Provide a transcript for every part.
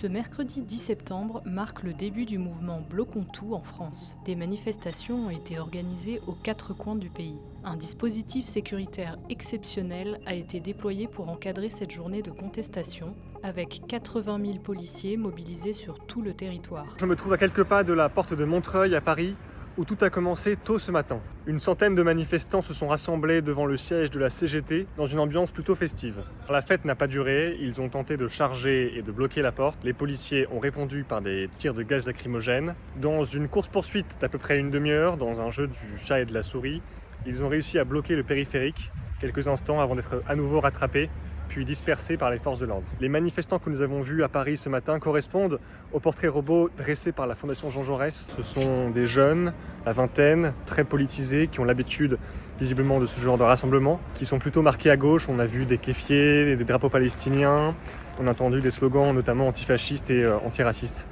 Ce mercredi 10 septembre marque le début du mouvement Bloquons tout en France. Des manifestations ont été organisées aux quatre coins du pays. Un dispositif sécuritaire exceptionnel a été déployé pour encadrer cette journée de contestation, avec 80 000 policiers mobilisés sur tout le territoire. Je me trouve à quelques pas de la porte de Montreuil à Paris, où tout a commencé tôt ce matin. Une centaine de manifestants se sont rassemblés devant le siège de la CGT dans une ambiance plutôt festive. La fête n'a pas duré, ils ont tenté de charger et de bloquer la porte. Les policiers ont répondu par des tirs de gaz lacrymogène. Dans une course-poursuite d'à peu près une demi-heure, dans un jeu du chat et de la souris, ils ont réussi à bloquer le périphérique quelques instants avant d'être à nouveau rattrapés, puis dispersés par les forces de l'ordre. Les manifestants que nous avons vus à Paris ce matin correspondent au portrait robot dressé par la Fondation Jean Jaurès. Ce sont des jeunes, la vingtaine, très politisés, qui ont l'habitude visiblement de ce genre de rassemblement, qui sont plutôt marqués à gauche. On a vu des kéfiers, des drapeaux palestiniens, on a entendu des slogans notamment antifascistes et antiracistes.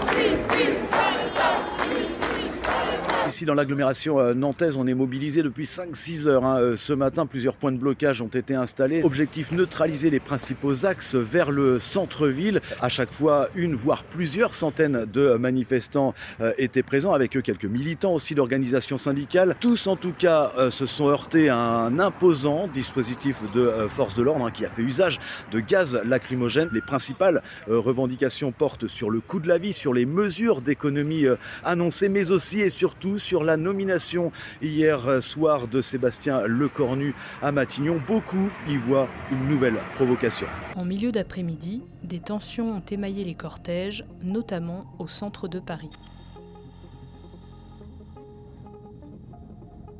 Ici dans l'agglomération nantaise, on est mobilisé depuis 5-6 heures. Ce matin, plusieurs points de blocage ont été installés. Objectif, neutraliser les principaux axes vers le centre-ville. À chaque fois, une voire plusieurs centaines de manifestants étaient présents, avec eux quelques militants aussi d'organisations syndicales. Tous en tout cas se sont heurtés à un imposant dispositif de force de l'ordre qui a fait usage de gaz lacrymogène. Les principales revendications portent sur le coût de la vie, sur les mesures d'économie annoncées, mais aussi et surtout sur la nomination hier soir de Sébastien Lecornu à Matignon. Beaucoup y voient une nouvelle provocation. En milieu d'après-midi, des tensions ont émaillé les cortèges, notamment au centre de Paris.